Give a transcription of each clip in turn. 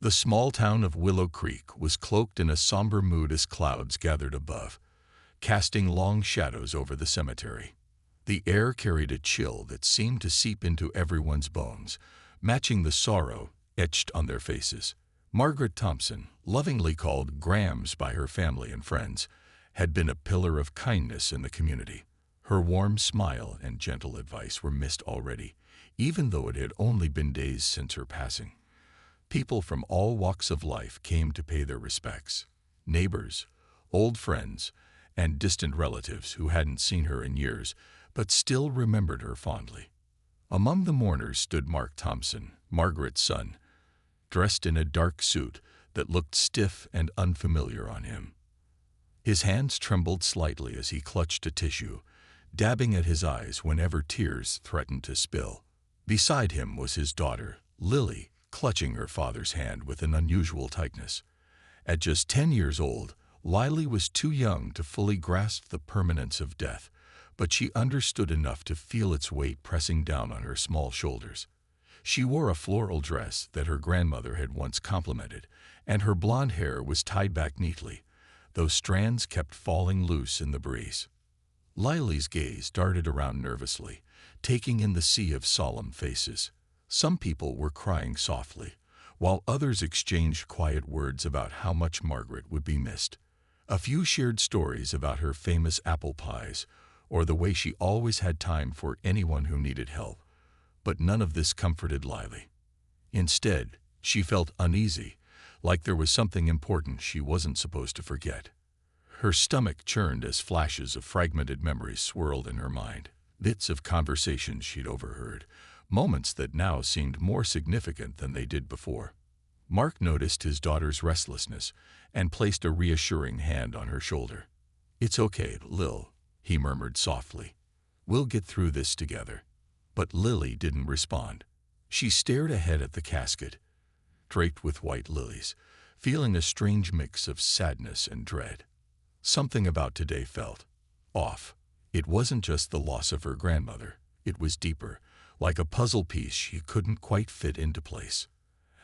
The small town of Willow Creek was cloaked in a somber mood as clouds gathered above, casting long shadows over the cemetery. The air carried a chill that seemed to seep into everyone's bones, matching the sorrow etched on their faces. Margaret Thompson, lovingly called Grams by her family and friends, had been a pillar of kindness in the community. Her warm smile and gentle advice were missed already, even though it had only been days since her passing. People from all walks of life came to pay their respects. Neighbors, old friends, and distant relatives who hadn't seen her in years but still remembered her fondly. Among the mourners stood Mark Thompson, Margaret's son, dressed in a dark suit that looked stiff and unfamiliar on him. His hands trembled slightly as he clutched a tissue, dabbing at his eyes whenever tears threatened to spill. Beside him was his daughter, Lily, clutching her father's hand with an unusual tightness. At just 10 years old, Lily was too young to fully grasp the permanence of death, but she understood enough to feel its weight pressing down on her small shoulders. She wore a floral dress that her grandmother had once complimented, and her blonde hair was tied back neatly, though strands kept falling loose in the breeze. Lily's gaze darted around nervously, taking in the sea of solemn faces. Some people were crying softly, while others exchanged quiet words about how much Margaret would be missed. A few shared stories about her famous apple pies, or the way she always had time for anyone who needed help. But none of this comforted Lily. Instead, she felt uneasy, like there was something important she wasn't supposed to forget. Her stomach churned as flashes of fragmented memories swirled in her mind, bits of conversations she'd overheard, moments that now seemed more significant than they did before. Mark noticed his daughter's restlessness and placed a reassuring hand on her shoulder. "It's okay, Lil," he murmured softly. "We'll get through this together." But Lily didn't respond. She stared ahead at the casket, draped with white lilies, feeling a strange mix of sadness and dread. Something about today felt off. It wasn't just the loss of her grandmother. It was deeper, like a puzzle piece she couldn't quite fit into place.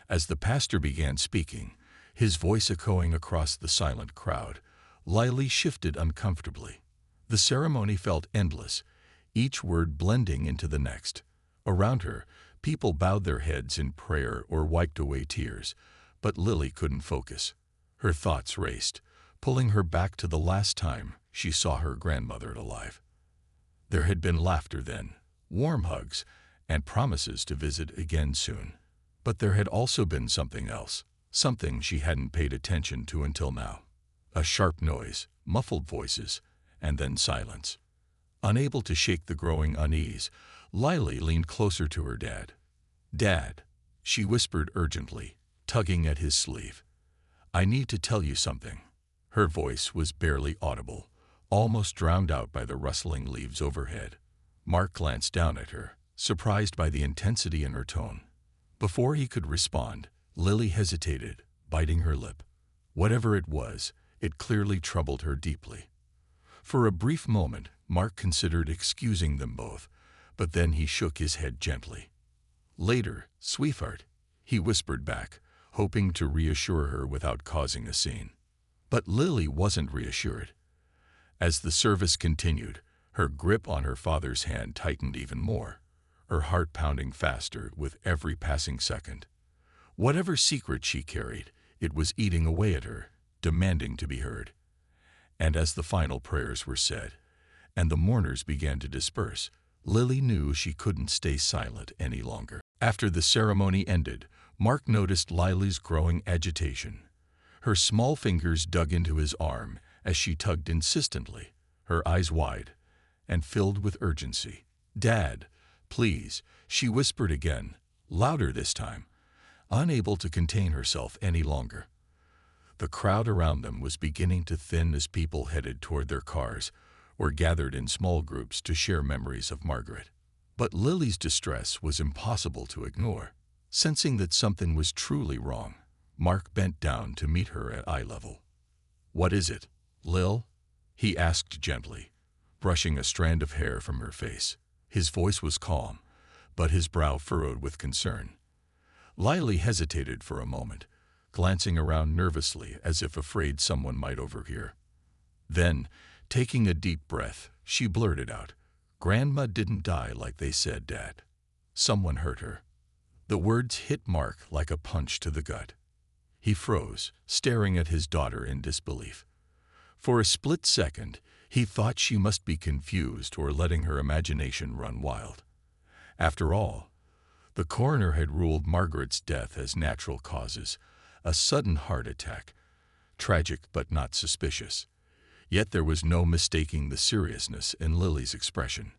As the pastor began speaking, his voice echoing across the silent crowd, Lily shifted uncomfortably. The ceremony felt endless, each word blending into the next. Around her, people bowed their heads in prayer or wiped away tears, but Lily couldn't focus. Her thoughts raced, pulling her back to the last time she saw her grandmother alive. There had been laughter then, warm hugs, and promises to visit again soon. But there had also been something else, something she hadn't paid attention to until now. A sharp noise, muffled voices, and then silence. Unable to shake the growing unease, Lily leaned closer to her dad. "Dad," she whispered urgently, tugging at his sleeve. "I need to tell you something." Her voice was barely audible, almost drowned out by the rustling leaves overhead. Mark glanced down at her, surprised by the intensity in her tone. Before he could respond, Lily hesitated, biting her lip. Whatever it was, it clearly troubled her deeply. For a brief moment, Mark considered excusing them both, but then he shook his head gently. "Later, sweetheart," he whispered back, hoping to reassure her without causing a scene. But Lily wasn't reassured. As the service continued, her grip on her father's hand tightened even more, her heart pounding faster with every passing second. Whatever secret she carried, it was eating away at her, demanding to be heard. And as the final prayers were said, and the mourners began to disperse, Lily knew she couldn't stay silent any longer. After the ceremony ended, Mark noticed Lily's growing agitation. Her small fingers dug into his arm as she tugged insistently, her eyes wide and filled with urgency. "Dad, please," she whispered again, louder this time, unable to contain herself any longer. The crowd around them was beginning to thin as people headed toward their cars or gathered in small groups to share memories of Margaret. But Lily's distress was impossible to ignore. Sensing that something was truly wrong, Mark bent down to meet her at eye level. "What is it, Lil?" he asked gently, brushing a strand of hair from her face. His voice was calm, but his brow furrowed with concern. Lily hesitated for a moment, glancing around nervously as if afraid someone might overhear. Then, taking a deep breath, she blurted out, "Grandma didn't die like they said, Dad. Someone hurt her." The words hit Mark like a punch to the gut. He froze, staring at his daughter in disbelief. For a split second, he thought she must be confused or letting her imagination run wild. After all, the coroner had ruled Margaret's death as natural causes, a sudden heart attack, tragic but not suspicious. Yet there was no mistaking the seriousness in Lily's expression.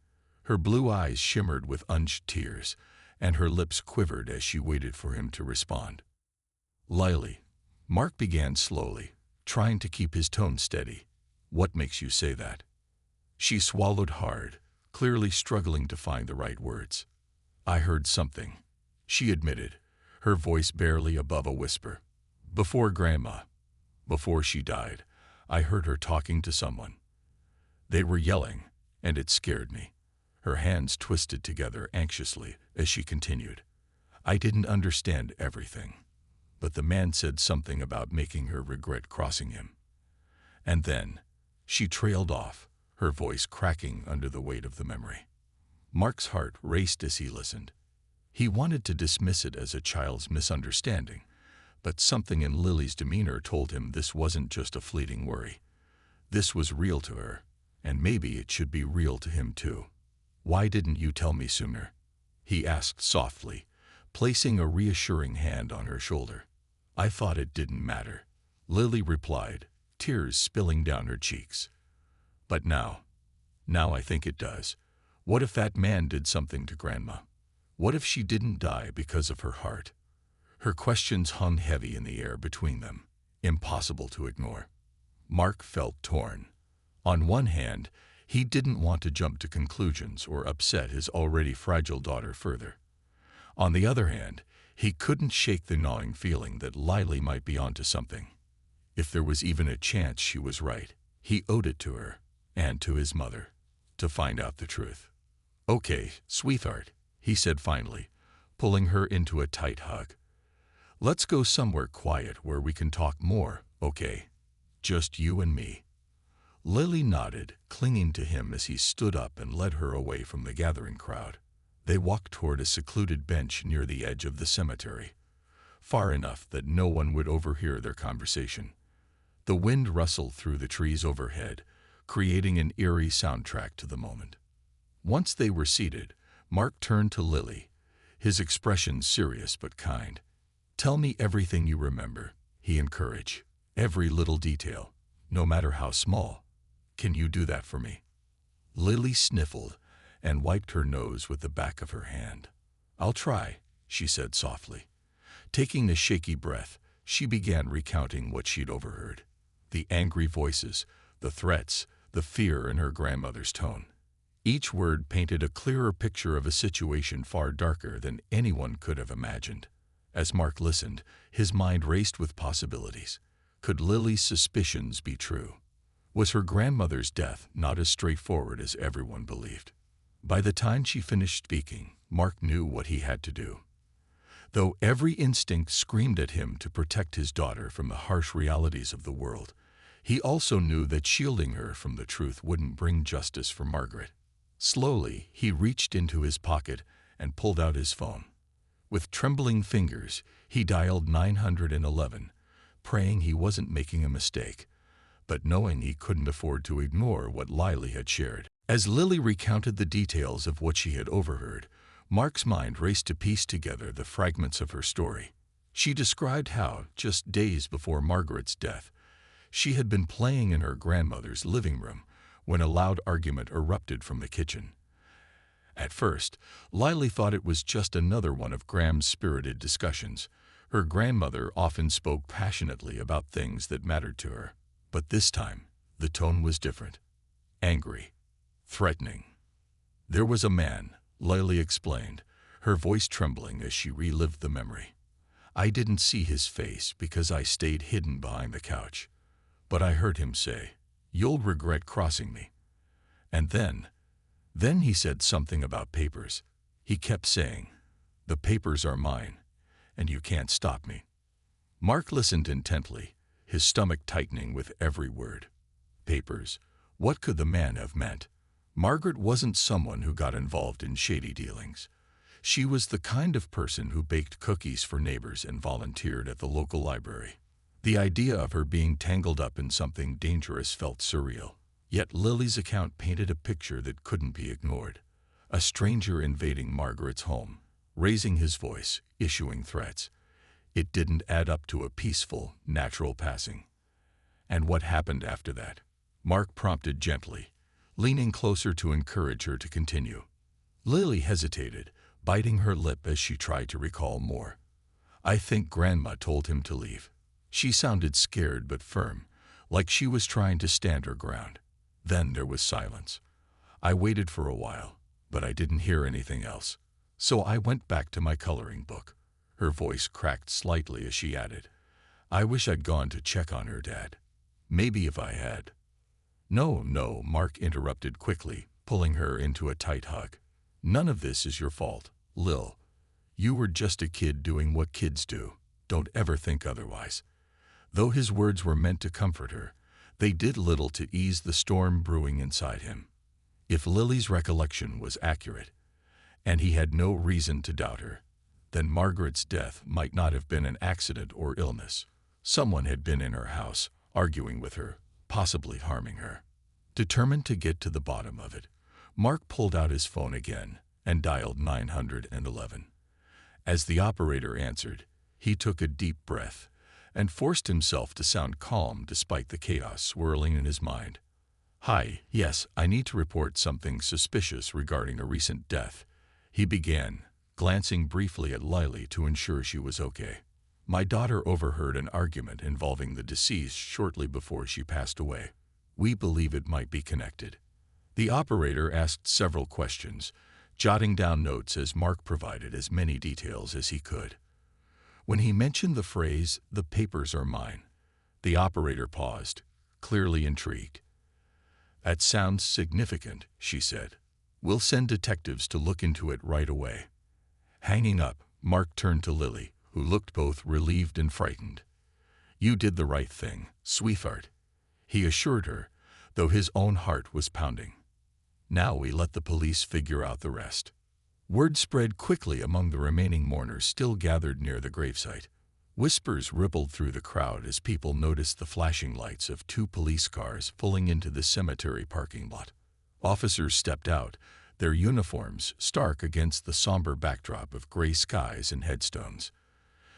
Her blue eyes shimmered with unshed tears, and her lips quivered as she waited for him to respond. "Lily," Mark began slowly, trying to keep his tone steady. "What makes you say that?" She swallowed hard, clearly struggling to find the right words. "I heard something," she admitted, her voice barely above a whisper. "Before she died, I heard her talking to someone. They were yelling, and it scared me." Her hands twisted together anxiously as she continued. "I didn't understand everything, but the man said something about making her regret crossing him." And then she trailed off, her voice cracking under the weight of the memory. Mark's heart raced as he listened. He wanted to dismiss it as a child's misunderstanding, but something in Lily's demeanor told him this wasn't just a fleeting worry. This was real to her, and maybe it should be real to him too. "Why didn't you tell me sooner?" he asked softly, placing a reassuring hand on her shoulder. "I thought it didn't matter," Lily replied, tears spilling down her cheeks. "But now I think it does. What if that man did something to Grandma? What if she didn't die because of her heart?" Her questions hung heavy in the air between them, impossible to ignore. Mark felt torn. On one hand, he didn't want to jump to conclusions or upset his already fragile daughter further. On the other hand, he couldn't shake the gnawing feeling that Lily might be onto something. If there was even a chance she was right, he owed it to her, and to his mother, to find out the truth. "Okay, sweetheart," he said finally, pulling her into a tight hug. "Let's go somewhere quiet where we can talk more, okay? Just you and me." Lily nodded, clinging to him as he stood up and led her away from the gathering crowd. They walked toward a secluded bench near the edge of the cemetery, far enough that no one would overhear their conversation. The wind rustled through the trees overhead, creating an eerie soundtrack to the moment. Once they were seated, Mark turned to Lily, his expression serious but kind. "Tell me everything you remember," he encouraged. "Every little detail, no matter how small. Can you do that for me?" Lily sniffled and wiped her nose with the back of her hand. "I'll try," she said softly. Taking a shaky breath, she began recounting what she'd overheard. The angry voices, the threats, the fear in her grandmother's tone. Each word painted a clearer picture of a situation far darker than anyone could have imagined. As Mark listened, his mind raced with possibilities. Could Lily's suspicions be true? Was her grandmother's death not as straightforward as everyone believed? By the time she finished speaking, Mark knew what he had to do. Though every instinct screamed at him to protect his daughter from the harsh realities of the world, he also knew that shielding her from the truth wouldn't bring justice for Margaret. Slowly, he reached into his pocket and pulled out his phone. With trembling fingers, he dialed 911, praying he wasn't making a mistake, but knowing he couldn't afford to ignore what Lily had shared. As Lily recounted the details of what she had overheard, Mark's mind raced to piece together the fragments of her story. She described how, just days before Margaret's death, she had been playing in her grandmother's living room when a loud argument erupted from the kitchen. At first, Lily thought it was just another one of Graham's spirited discussions. Her grandmother often spoke passionately about things that mattered to her. But this time, the tone was different. Angry. Threatening. "There was a man," Lily explained, her voice trembling as she relived the memory. "I didn't see his face because I stayed hidden behind the couch. But I heard him say, 'You'll regret crossing me.' And then he said something about papers. He kept saying, 'The papers are mine, and you can't stop me.'" Mark listened intently, his stomach tightening with every word. Papers. What could the man have meant? Margaret wasn't someone who got involved in shady dealings. She was the kind of person who baked cookies for neighbors and volunteered at the local library. The idea of her being tangled up in something dangerous felt surreal. Yet Lily's account painted a picture that couldn't be ignored. A stranger invading Margaret's home, raising his voice, issuing threats. It didn't add up to a peaceful, natural passing. And what happened after that? Mark prompted gently, leaning closer to encourage her to continue. Lily hesitated, biting her lip as she tried to recall more. I think Grandma told him to leave. She sounded scared but firm, like she was trying to stand her ground. Then there was silence. I waited for a while, but I didn't hear anything else. So I went back to my coloring book. Her voice cracked slightly as she added, I wish I'd gone to check on her, Dad. Maybe if I had. No, Mark interrupted quickly, pulling her into a tight hug. None of this is your fault, Lil. You were just a kid doing what kids do. Don't ever think otherwise. Though his words were meant to comfort her, they did little to ease the storm brewing inside him. If Lily's recollection was accurate, and he had no reason to doubt her, then Margaret's death might not have been an accident or illness. Someone had been in her house, arguing with her, possibly harming her. Determined to get to the bottom of it, Mark pulled out his phone again and dialed 911. As the operator answered, he took a deep breath and forced himself to sound calm despite the chaos swirling in his mind. Hi, yes, I need to report something suspicious regarding a recent death, he began, glancing briefly at Lily to ensure she was okay. My daughter overheard an argument involving the deceased shortly before she passed away. We believe it might be connected. The operator asked several questions, jotting down notes as Mark provided as many details as he could. When he mentioned the phrase, "The papers are mine," the operator paused, clearly intrigued. That sounds significant, she said. We'll send detectives to look into it right away. Hanging up, Mark turned to Lily, who looked both relieved and frightened. You did the right thing, sweetheart, he assured her, though his own heart was pounding. Now we let the police figure out the rest. Word spread quickly among the remaining mourners still gathered near the gravesite. Whispers rippled through the crowd as people noticed the flashing lights of 2 police cars pulling into the cemetery parking lot. Officers stepped out, their uniforms stark against the somber backdrop of gray skies and headstones.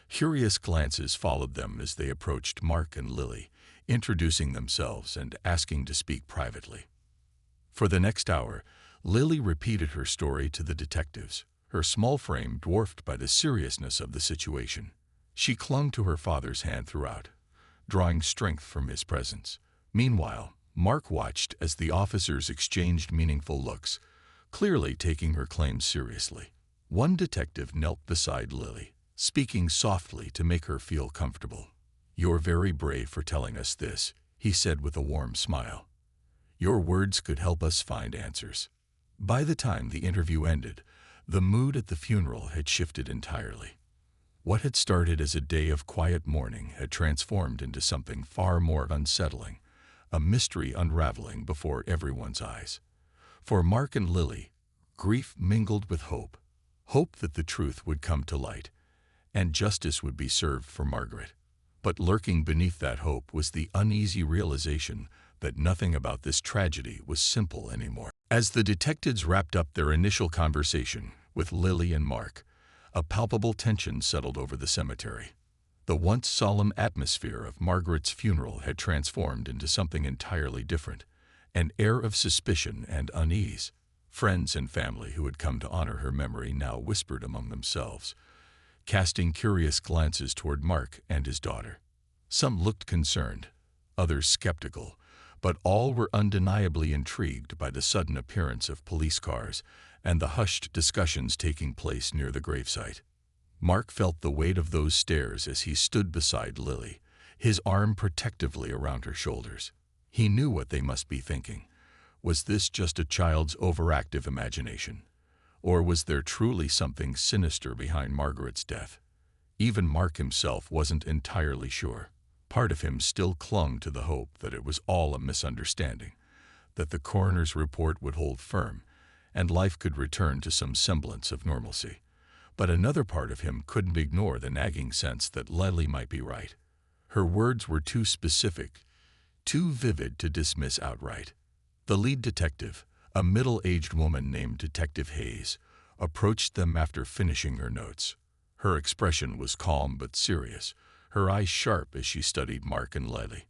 Curious glances followed them as they approached Mark and Lily, introducing themselves and asking to speak privately. For the next hour, Lily repeated her story to the detectives, her small frame dwarfed by the seriousness of the situation. She clung to her father's hand throughout, drawing strength from his presence. Meanwhile, Mark watched as the officers exchanged meaningful looks, clearly taking her claims seriously. One detective knelt beside Lily, speaking softly to make her feel comfortable. You're very brave for telling us this, he said with a warm smile. Your words could help us find answers. By the time the interview ended, the mood at the funeral had shifted entirely. What had started as a day of quiet mourning had transformed into something far more unsettling, a mystery unraveling before everyone's eyes. For Mark and Lily, grief mingled with hope, hope that the truth would come to light, and justice would be served for Margaret. But lurking beneath that hope was the uneasy realization that nothing about this tragedy was simple anymore. As the detectives wrapped up their initial conversation with Lily and Mark, a palpable tension settled over the cemetery. The once solemn atmosphere of Margaret's funeral had transformed into something entirely different, an air of suspicion and unease. Friends and family who had come to honor her memory now whispered among themselves, casting curious glances toward Mark and his daughter. Some looked concerned, others skeptical, but all were undeniably intrigued by the sudden appearance of police cars and the hushed discussions taking place near the gravesite. Mark felt the weight of those stares as he stood beside Lily, his arm protectively around her shoulders. He knew what they must be thinking. Was this just a child's overactive imagination? Or was there truly something sinister behind Margaret's death? Even Mark himself wasn't entirely sure. Part of him still clung to the hope that it was all a misunderstanding, that the coroner's report would hold firm, and life could return to some semblance of normalcy. But another part of him couldn't ignore the nagging sense that Lily might be right. Her words were too specific, too vivid to dismiss outright. The lead detective, a middle-aged woman named Detective Hayes, approached them after finishing her notes. Her expression was calm but serious, her eyes sharp as she studied Mark and Lily.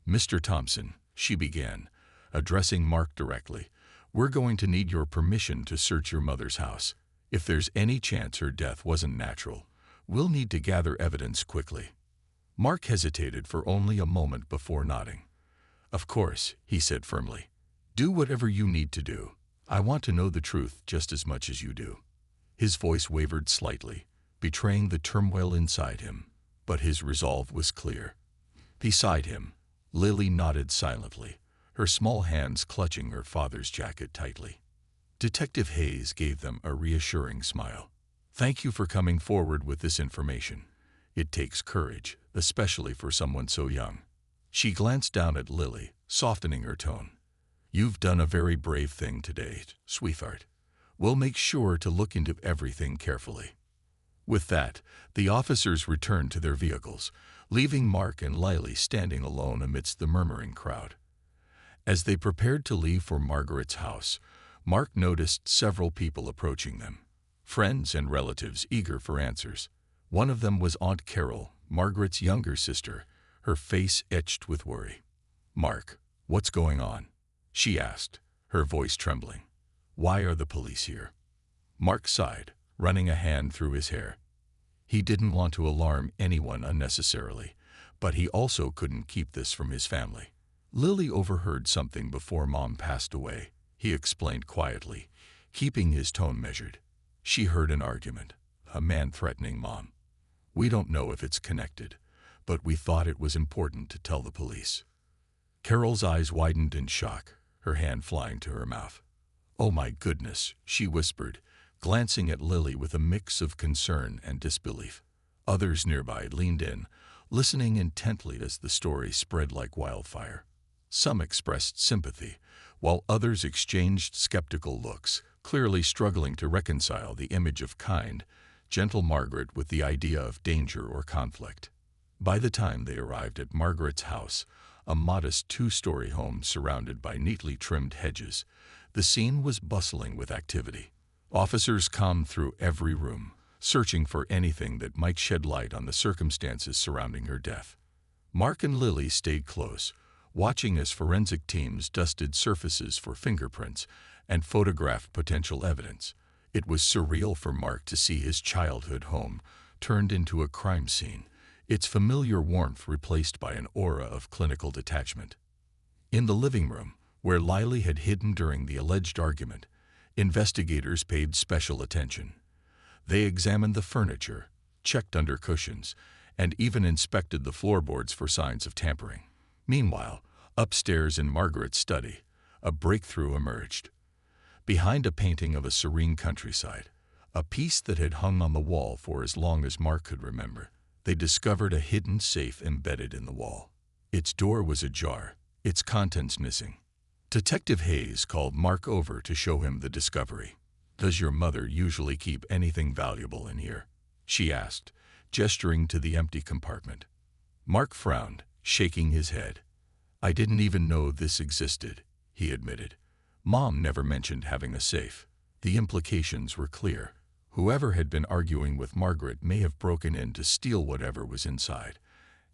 "Mr. Thompson," she began, addressing Mark directly, "we're going to need your permission to search your mother's house. If there's any chance her death wasn't natural, we'll need to gather evidence quickly." Mark hesitated for only a moment before nodding. "Of course," he said firmly. "Do whatever you need to do. I want to know the truth just as much as you do." His voice wavered slightly, betraying the turmoil inside him, but his resolve was clear. Beside him, Lily nodded silently, her small hands clutching her father's jacket tightly. Detective Hayes gave them a reassuring smile. "Thank you for coming forward with this information. It takes courage, especially for someone so young." She glanced down at Lily, softening her tone. "You've done a very brave thing today, sweetheart. We'll make sure to look into everything carefully." With that, the officers returned to their vehicles, leaving Mark and Lily standing alone amidst the murmuring crowd. As they prepared to leave for Margaret's house, Mark noticed several people approaching them, friends and relatives eager for answers. One of them was Aunt Carol, Margaret's younger sister, her face etched with worry. "Mark, what's going on?" she asked, her voice trembling. "Why are the police here?" Mark sighed, running a hand through his hair. He didn't want to alarm anyone unnecessarily, but he also couldn't keep this from his family. "Lily overheard something before Mom passed away," he explained quietly, keeping his tone measured. "She heard an argument, a man threatening Mom. We don't know if it's connected, but we thought it was important to tell the police." Carol's eyes widened in shock, her hand flying to her mouth. "Oh my goodness," she whispered, glancing at Lily with a mix of concern and disbelief. Others nearby leaned in, listening intently as the story spread like wildfire. Some expressed sympathy, while others exchanged skeptical looks, clearly struggling to reconcile the image of kind, gentle Margaret with the idea of danger or conflict. By the time they arrived at Margaret's house, a modest two-story home surrounded by neatly trimmed hedges, the scene was bustling with activity. Officers combed through every room, searching for anything that might shed light on the circumstances surrounding her death. Mark and Lily stayed close, watching as forensic teams dusted surfaces for fingerprints and photographed potential evidence. It was surreal for Mark to see his childhood home turned into a crime scene, its familiar warmth replaced by an aura of clinical detachment. In the living room, where Lily had hidden during the alleged argument, investigators paid special attention. They examined the furniture, checked under cushions, and even inspected the floorboards for signs of tampering. Meanwhile, upstairs in Margaret's study, a breakthrough emerged. Behind a painting of a serene countryside, a piece that had hung on the wall for as long as Mark could remember, they discovered a hidden safe embedded in the wall. Its door was ajar, its contents missing. Detective Hayes called Mark over to show him the discovery. "Does your mother usually keep anything valuable in here?" she asked, gesturing to the empty compartment. Mark frowned, shaking his head. "I didn't even know this existed," he admitted. "Mom never mentioned having a safe." The implications were clear. Whoever had been arguing with Margaret may have broken in to steal whatever was inside.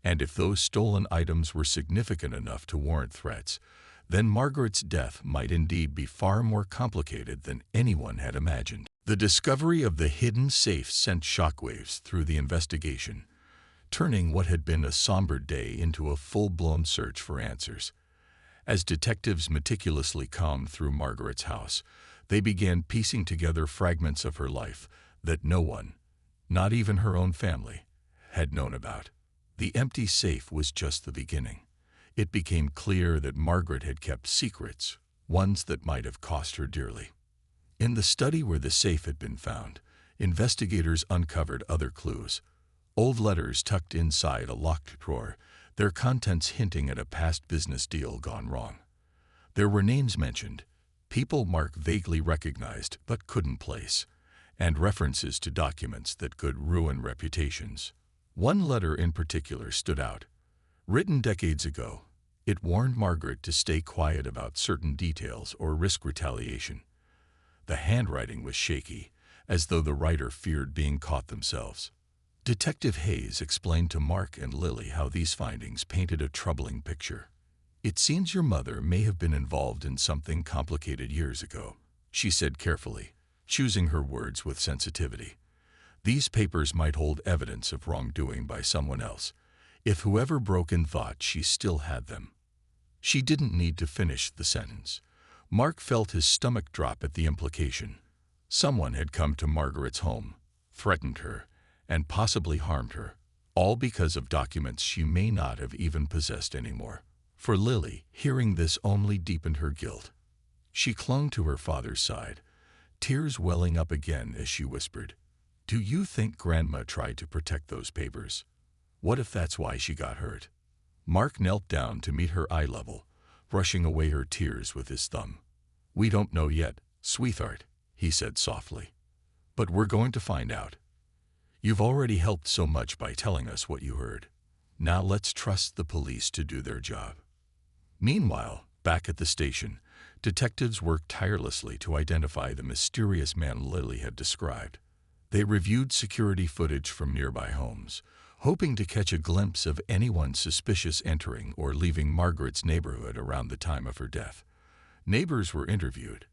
And if those stolen items were significant enough to warrant threats, then Margaret's death might indeed be far more complicated than anyone had imagined. The discovery of the hidden safe sent shockwaves through the investigation, turning what had been a somber day into a full-blown search for answers. As detectives meticulously combed through Margaret's house, they began piecing together fragments of her life that no one, not even her own family, had known about. The empty safe was just the beginning. It became clear that Margaret had kept secrets, ones that might have cost her dearly. In the study where the safe had been found, investigators uncovered other clues. Old letters tucked inside a locked drawer, their contents hinting at a past business deal gone wrong. There were names mentioned, people Mark vaguely recognized but couldn't place, and references to documents that could ruin reputations. One letter in particular stood out. Written decades ago, it warned Margaret to stay quiet about certain details or risk retaliation. The handwriting was shaky, as though the writer feared being caught themselves. Detective Hayes explained to Mark and Lily how these findings painted a troubling picture. "It seems your mother may have been involved in something complicated years ago," she said carefully, choosing her words with sensitivity. "These papers might hold evidence of wrongdoing by someone else, if whoever broke in thought she still had them." She didn't need to finish the sentence. Mark felt his stomach drop at the implication. Someone had come to Margaret's home, threatened her, and possibly harmed her, all because of documents she may not have even possessed anymore. For Lily, hearing this only deepened her guilt. She clung to her father's side, tears welling up again as she whispered, "Do you think Grandma tried to protect those papers? What if that's why she got hurt?" Mark knelt down to meet her eye level, brushing away her tears with his thumb. "We don't know yet, sweetheart," he said softly. "But we're going to find out. You've already helped so much by telling us what you heard. Now let's trust the police to do their job." Meanwhile, back at the station, detectives worked tirelessly to identify the mysterious man Lily had described. They reviewed security footage from nearby homes, hoping to catch a glimpse of anyone suspicious entering or leaving Margaret's neighborhood around the time of her death. Neighbors were interviewed,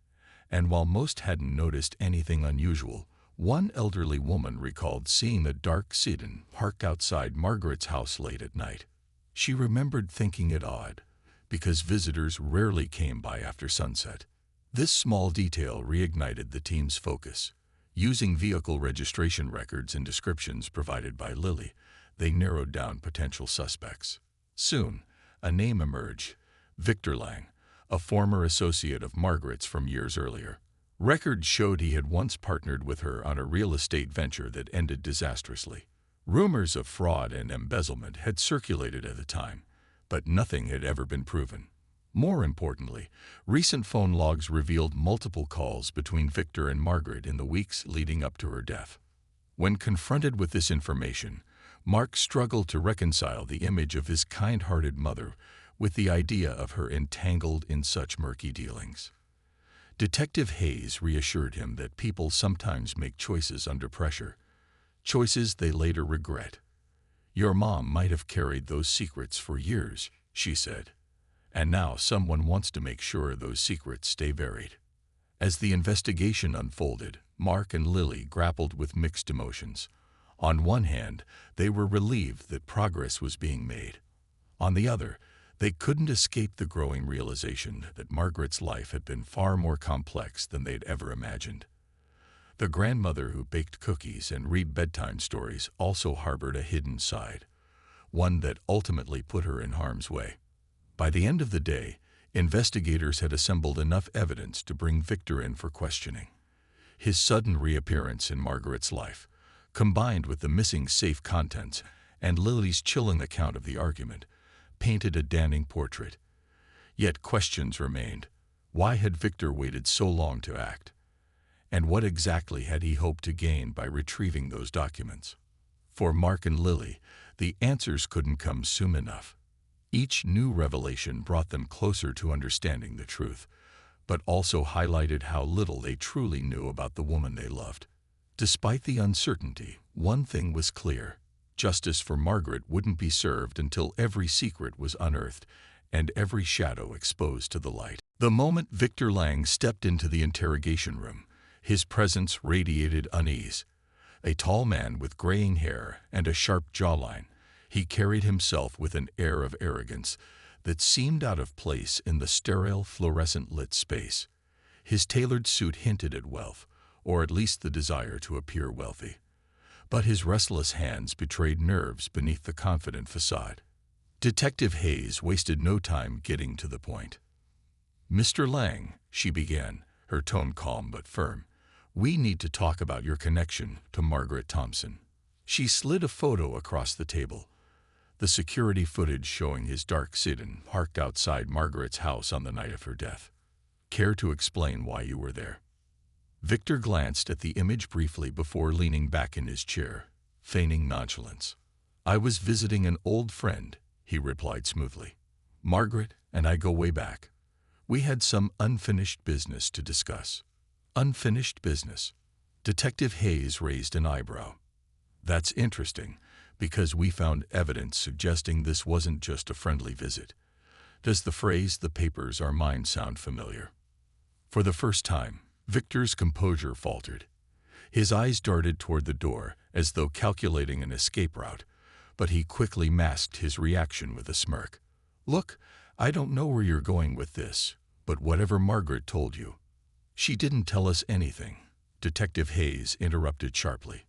and while most hadn't noticed anything unusual, one elderly woman recalled seeing a dark sedan parked outside Margaret's house late at night. She remembered thinking it odd, because visitors rarely came by after sunset. This small detail reignited the team's focus. Using vehicle registration records and descriptions provided by Lily, they narrowed down potential suspects. Soon, a name emerged: Victor Lang, a former associate of Margaret's from years earlier. Records showed he had once partnered with her on a real estate venture that ended disastrously. Rumors of fraud and embezzlement had circulated at the time, but nothing had ever been proven. More importantly, recent phone logs revealed multiple calls between Victor and Margaret in the weeks leading up to her death. When confronted with this information, Mark struggled to reconcile the image of his kind-hearted mother with the idea of her entangled in such murky dealings. Detective Hayes reassured him that people sometimes make choices under pressure, choices they later regret. "Your mom might have carried those secrets for years," she said, "and now someone wants to make sure those secrets stay buried." As the investigation unfolded, Mark and Lily grappled with mixed emotions. On one hand, they were relieved that progress was being made. On the other, they couldn't escape the growing realization that Margaret's life had been far more complex than they'd ever imagined. The grandmother who baked cookies and read bedtime stories also harbored a hidden side, one that ultimately put her in harm's way. By the end of the day, investigators had assembled enough evidence to bring Victor in for questioning. His sudden reappearance in Margaret's life, combined with the missing safe contents and Lily's chilling account of the argument, painted a damning portrait. Yet questions remained. Why had Victor waited so long to act? And what exactly had he hoped to gain by retrieving those documents? For Mark and Lily, the answers couldn't come soon enough. Each new revelation brought them closer to understanding the truth, but also highlighted how little they truly knew about the woman they loved. Despite the uncertainty, one thing was clear: justice for Margaret wouldn't be served until every secret was unearthed and every shadow exposed to the light. The moment Victor Lang stepped into the interrogation room, his presence radiated unease. A tall man with graying hair and a sharp jawline, he carried himself with an air of arrogance that seemed out of place in the sterile, fluorescent-lit space. His tailored suit hinted at wealth, or at least the desire to appear wealthy. But his restless hands betrayed nerves beneath the confident facade. Detective Hayes wasted no time getting to the point. "Mr. Lang," she began, her tone calm but firm, "we need to talk about your connection to Margaret Thompson." She slid a photo across the table, the security footage showing his dark sedan parked outside Margaret's house on the night of her death. Care to explain why you were there? Victor glanced at the image briefly before leaning back in his chair, feigning nonchalance. I was visiting an old friend, he replied smoothly. Margaret and I go way back. We had some unfinished business to discuss. Unfinished business? Detective Hayes raised an eyebrow. That's interesting, because we found evidence suggesting this wasn't just a friendly visit. Does the phrase "the papers are mine" sound familiar? For the first time, Victor's composure faltered. His eyes darted toward the door, as though calculating an escape route, but he quickly masked his reaction with a smirk. Look, I don't know where you're going with this, but whatever Margaret told you. She didn't tell us anything, Detective Hayes interrupted sharply.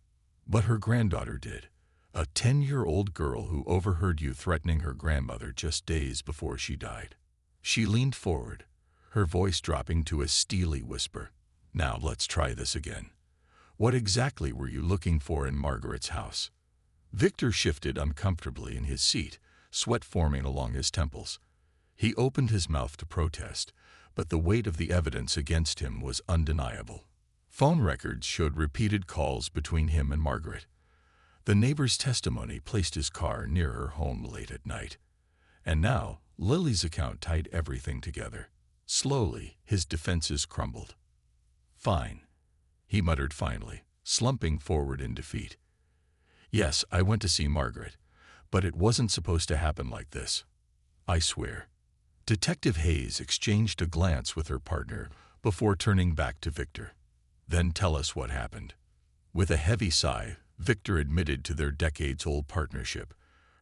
But her granddaughter did. A 10-year-old girl who overheard you threatening her grandmother just days before she died. She leaned forward, her voice dropping to a steely whisper. Now let's try this again. What exactly were you looking for in Margaret's house? Victor shifted uncomfortably in his seat, sweat forming along his temples. He opened his mouth to protest, but the weight of the evidence against him was undeniable. Phone records showed repeated calls between him and Margaret. The neighbor's testimony placed his car near her home late at night. And now, Lily's account tied everything together. Slowly, his defenses crumbled. Fine, he muttered finally, slumping forward in defeat. Yes, I went to see Margaret, but it wasn't supposed to happen like this. I swear. Detective Hayes exchanged a glance with her partner before turning back to Victor. Then tell us what happened. With a heavy sigh, Victor admitted to their decades-old partnership,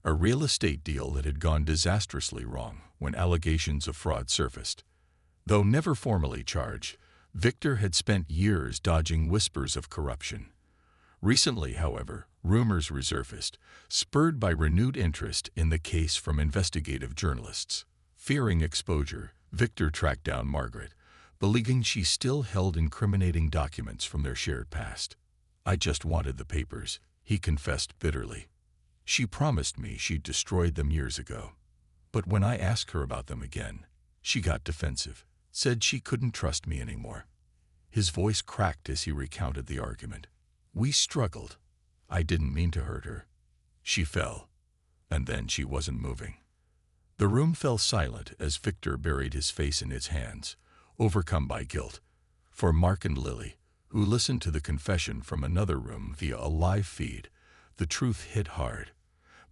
a real estate deal that had gone disastrously wrong when allegations of fraud surfaced. Though never formally charged, Victor had spent years dodging whispers of corruption. Recently, however, rumors resurfaced, spurred by renewed interest in the case from investigative journalists. Fearing exposure, Victor tracked down Margaret, believing she still held incriminating documents from their shared past. I just wanted the papers, he confessed bitterly. She promised me she'd destroyed them years ago. But when I asked her about them again, she got defensive, said she couldn't trust me anymore. His voice cracked as he recounted the argument. We struggled. I didn't mean to hurt her. She fell, and then she wasn't moving. The room fell silent as Victor buried his face in his hands, overcome by guilt. For Mark and Lily, who listened to the confession from another room via a live feed, the truth hit hard.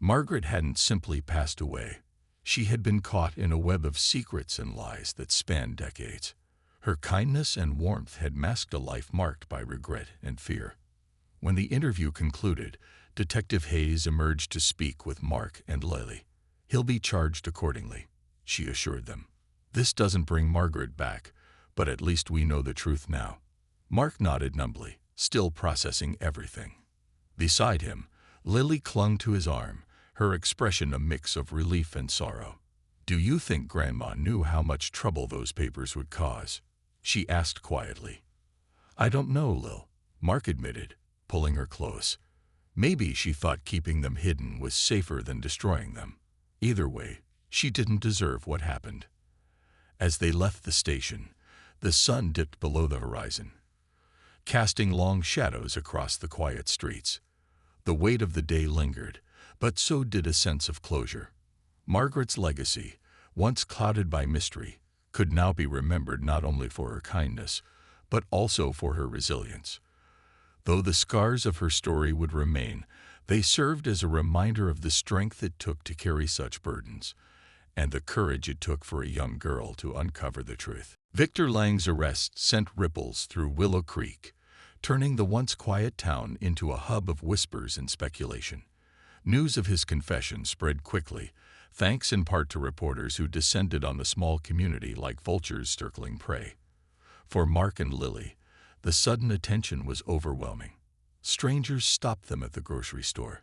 Margaret hadn't simply passed away. She had been caught in a web of secrets and lies that spanned decades. Her kindness and warmth had masked a life marked by regret and fear. When the interview concluded, Detective Hayes emerged to speak with Mark and Lily. He'll be charged accordingly, she assured them. This doesn't bring Margaret back, but at least we know the truth now. Mark nodded numbly, still processing everything. Beside him, Lily clung to his arm, her expression a mix of relief and sorrow. Do you think Grandma knew how much trouble those papers would cause? She asked quietly. I don't know, Lil, Mark admitted, pulling her close. Maybe she thought keeping them hidden was safer than destroying them. Either way, she didn't deserve what happened. As they left the station, the sun dipped below the horizon, casting long shadows across the quiet streets. The weight of the day lingered, but so did a sense of closure. Margaret's legacy, once clouded by mystery, could now be remembered not only for her kindness, but also for her resilience. Though the scars of her story would remain, they served as a reminder of the strength it took to carry such burdens, and the courage it took for a young girl to uncover the truth. Victor Lang's arrest sent ripples through Willow Creek, turning the once quiet town into a hub of whispers and speculation. News of his confession spread quickly, thanks in part to reporters who descended on the small community like vultures circling prey. For Mark and Lily, the sudden attention was overwhelming. Strangers stopped them at the grocery store,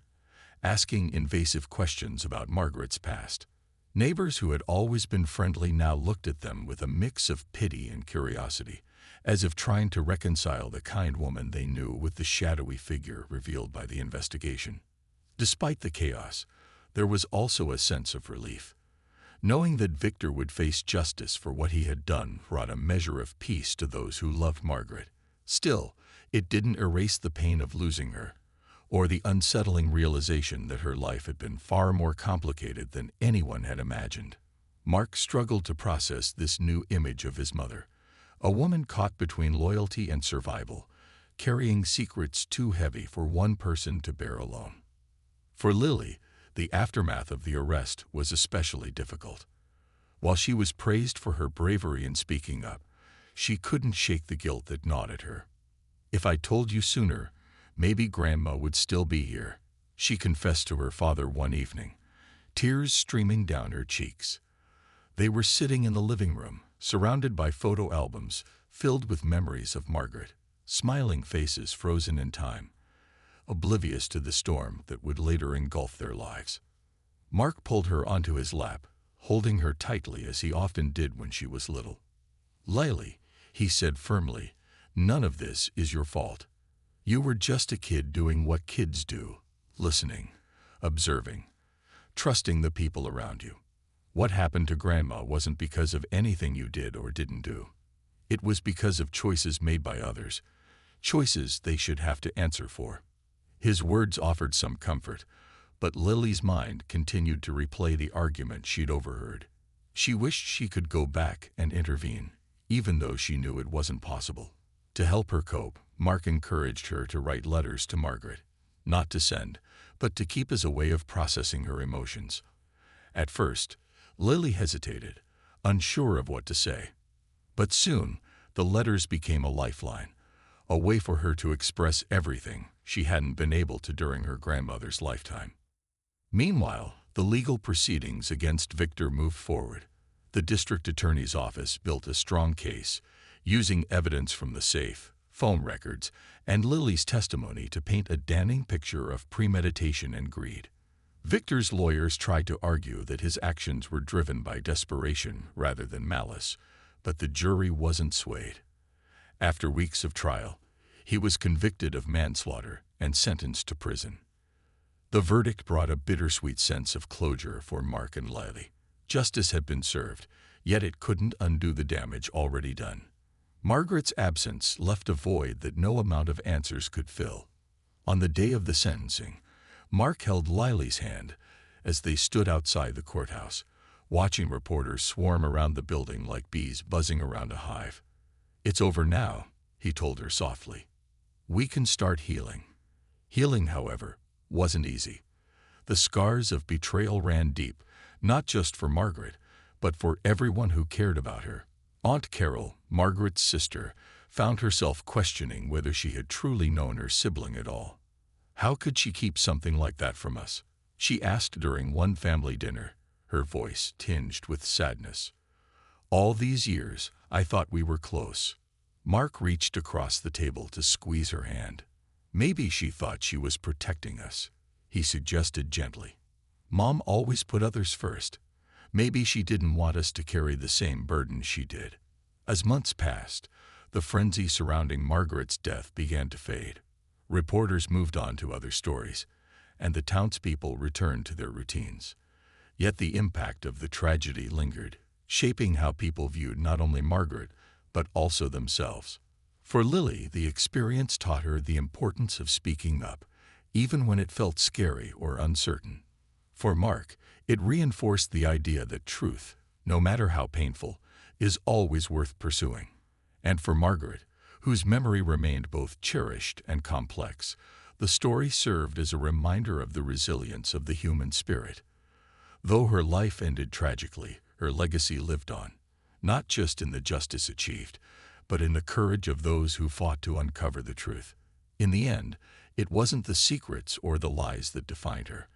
asking invasive questions about Margaret's past. Neighbors who had always been friendly now looked at them with a mix of pity and curiosity, as if trying to reconcile the kind woman they knew with the shadowy figure revealed by the investigation. Despite the chaos, there was also a sense of relief. Knowing that Victor would face justice for what he had done brought a measure of peace to those who loved Margaret. Still, it didn't erase the pain of losing her, or the unsettling realization that her life had been far more complicated than anyone had imagined. Mark struggled to process this new image of his mother, a woman caught between loyalty and survival, carrying secrets too heavy for one person to bear alone. For Lily, the aftermath of the arrest was especially difficult. While she was praised for her bravery in speaking up, she couldn't shake the guilt that gnawed at her. "If I told you sooner, maybe Grandma would still be here," she confessed to her father one evening, tears streaming down her cheeks. They were sitting in the living room, surrounded by photo albums filled with memories of Margaret, smiling faces frozen in time, oblivious to the storm that would later engulf their lives. Mark pulled her onto his lap, holding her tightly as he often did when she was little. "Lily," he said firmly, "none of this is your fault. You were just a kid doing what kids do, listening, observing, trusting the people around you. What happened to Grandma wasn't because of anything you did or didn't do. It was because of choices made by others, choices they should have to answer for." His words offered some comfort, but Lily's mind continued to replay the argument she'd overheard. She wished she could go back and intervene, even though she knew it wasn't possible. To help her cope, Mark encouraged her to write letters to Margaret, not to send, but to keep as a way of processing her emotions. At first, Lily hesitated, unsure of what to say. But soon, the letters became a lifeline, a way for her to express everything she hadn't been able to during her grandmother's lifetime. Meanwhile, the legal proceedings against Victor moved forward. The district attorney's office built a strong case, using evidence from the safe, phone records, and Lily's testimony to paint a damning picture of premeditation and greed. Victor's lawyers tried to argue that his actions were driven by desperation rather than malice, but the jury wasn't swayed. After weeks of trial, he was convicted of manslaughter and sentenced to prison. The verdict brought a bittersweet sense of closure for Mark and Lily. Justice had been served, yet it couldn't undo the damage already done. Margaret's absence left a void that no amount of answers could fill. On the day of the sentencing, Mark held Lily's hand as they stood outside the courthouse, watching reporters swarm around the building like bees buzzing around a hive. "It's over now," he told her softly. "We can start healing." Healing, however, wasn't easy. The scars of betrayal ran deep, not just for Margaret, but for everyone who cared about her. Aunt Carol, Margaret's sister, found herself questioning whether she had truly known her sibling at all. "How could she keep something like that from us?" she asked during one family dinner, her voice tinged with sadness. "All these years, I thought we were close." Mark reached across the table to squeeze her hand. "Maybe she thought she was protecting us," he suggested gently. "Mom always put others first. Maybe she didn't want us to carry the same burden she did." As months passed, the frenzy surrounding Margaret's death began to fade. Reporters moved on to other stories, and the townspeople returned to their routines. Yet the impact of the tragedy lingered, shaping how people viewed not only Margaret, but also themselves. For Lily, the experience taught her the importance of speaking up, even when it felt scary or uncertain. For Mark, it reinforced the idea that truth, no matter how painful, is always worth pursuing. And for Margaret, whose memory remained both cherished and complex, the story served as a reminder of the resilience of the human spirit. Though her life ended tragically, her legacy lived on, not just in the justice achieved, but in the courage of those who fought to uncover the truth. In the end, it wasn't the secrets or the lies that defined her,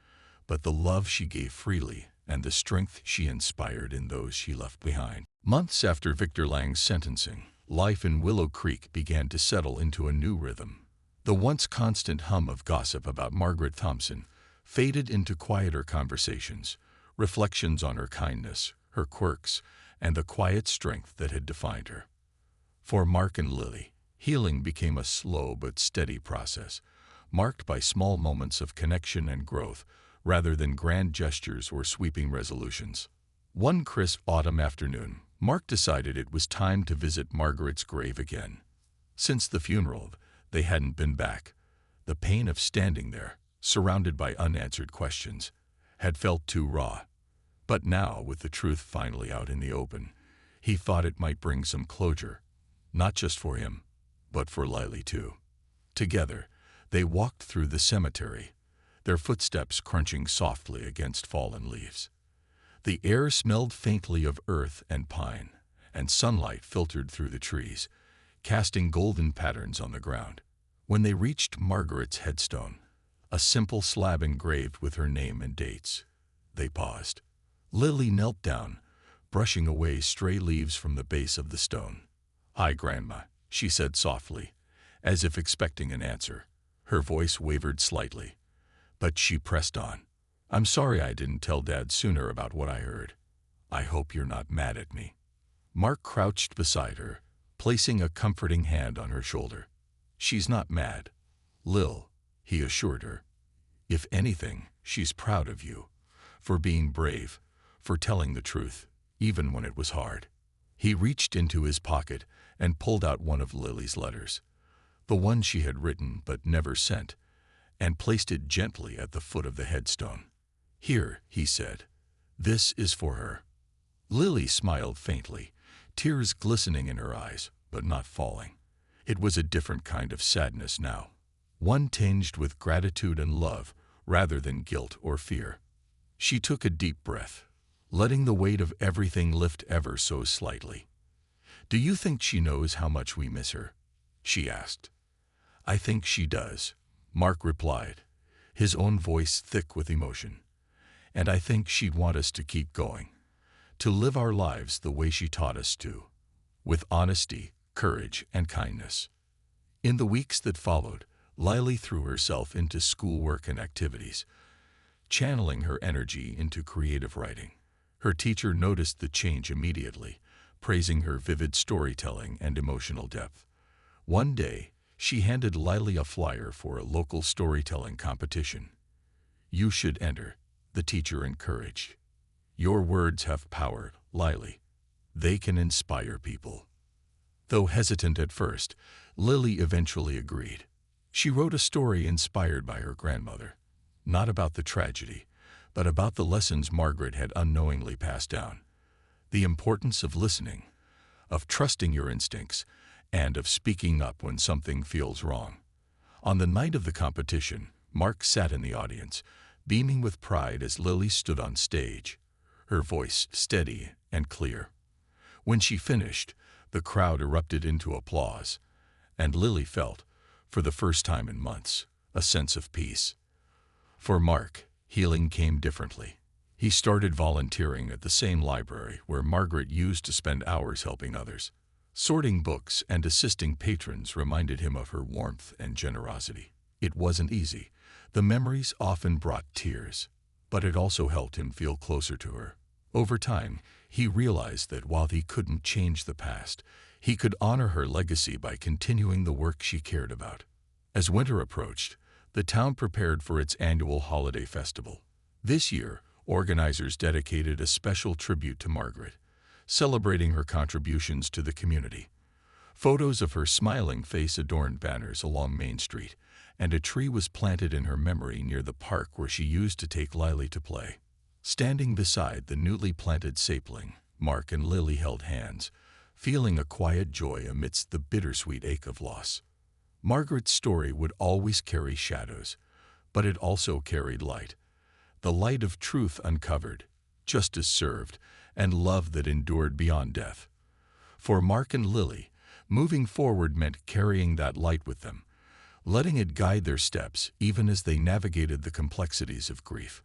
but the love she gave freely and the strength she inspired in those she left behind. Months after Victor Lang's sentencing, life in Willow Creek began to settle into a new rhythm. The once constant hum of gossip about Margaret Thompson faded into quieter conversations, reflections on her kindness, her quirks, and the quiet strength that had defined her. For Mark and Lily, healing became a slow but steady process, marked by small moments of connection and growth rather than grand gestures or sweeping resolutions. One crisp autumn afternoon, Mark decided it was time to visit Margaret's grave again. Since the funeral, they hadn't been back. The pain of standing there, surrounded by unanswered questions, had felt too raw. But now, with the truth finally out in the open, he thought it might bring some closure, not just for him, but for Lily too. Together, they walked through the cemetery, their footsteps crunching softly against fallen leaves. The air smelled faintly of earth and pine, and sunlight filtered through the trees, casting golden patterns on the ground. When they reached Margaret's headstone, a simple slab engraved with her name and dates, they paused. Lily knelt down, brushing away stray leaves from the base of the stone. "Hi, Grandma," she said softly, as if expecting an answer. Her voice wavered slightly, but she pressed on. "I'm sorry I didn't tell Dad sooner about what I heard. I hope you're not mad at me." Mark crouched beside her, placing a comforting hand on her shoulder. "She's not mad, Lil," he assured her. "If anything, she's proud of you, for being brave, for telling the truth, even when it was hard." He reached into his pocket and pulled out one of Lily's letters, the one she had written but never sent, and placed it gently at the foot of the headstone. "Here," he said, "this is for her." Lily smiled faintly, tears glistening in her eyes, but not falling. It was a different kind of sadness now, one tinged with gratitude and love rather than guilt or fear. She took a deep breath, letting the weight of everything lift ever so slightly. "Do you think she knows how much we miss her?" she asked. "I think she does," Mark replied, his own voice thick with emotion. "And I think she'd want us to keep going, to live our lives the way she taught us to, with honesty, courage, and kindness." In the weeks that followed, Lily threw herself into schoolwork and activities, channeling her energy into creative writing. Her teacher noticed the change immediately, praising her vivid storytelling and emotional depth. One day, she handed Lily a flyer for a local storytelling competition. "You should enter," the teacher encouraged. "Your words have power, Lily. They can inspire people." Though hesitant at first, Lily eventually agreed. She wrote a story inspired by her grandmother, not about the tragedy, but about the lessons Margaret had unknowingly passed down. The importance of listening, of trusting your instincts, and of speaking up when something feels wrong. On the night of the competition, Mark sat in the audience, beaming with pride as Lily stood on stage, her voice steady and clear. When she finished, the crowd erupted into applause, and Lily felt, for the first time in months, a sense of peace. For Mark, healing came differently. He started volunteering at the same library where Margaret used to spend hours helping others. Sorting books and assisting patrons reminded him of her warmth and generosity. It wasn't easy. The memories often brought tears, but it also helped him feel closer to her. Over time, he realized that while he couldn't change the past, he could honor her legacy by continuing the work she cared about. As winter approached, the town prepared for its annual holiday festival. This year, organizers dedicated a special tribute to Margaret, celebrating her contributions to the community. Photos of her smiling face adorned banners along Main Street, and a tree was planted in her memory near the park where she used to take Lily to play. Standing beside the newly planted sapling, Mark and Lily held hands, feeling a quiet joy amidst the bittersweet ache of loss. Margaret's story would always carry shadows, but it also carried light. The light of truth uncovered, justice served, and love that endured beyond death. For Mark and Lily, moving forward meant carrying that light with them, letting it guide their steps even as they navigated the complexities of grief.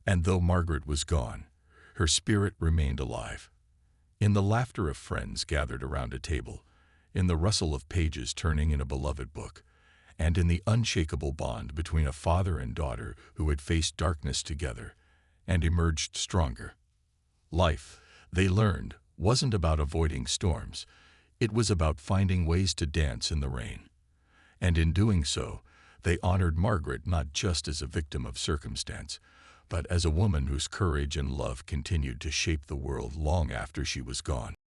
And though Margaret was gone, her spirit remained alive. In the laughter of friends gathered around a table, in the rustle of pages turning in a beloved book, and in the unshakable bond between a father and daughter who had faced darkness together and emerged stronger. Life, they learned, wasn't about avoiding storms. It was about finding ways to dance in the rain. And in doing so, they honored Margaret not just as a victim of circumstance, but as a woman whose courage and love continued to shape the world long after she was gone.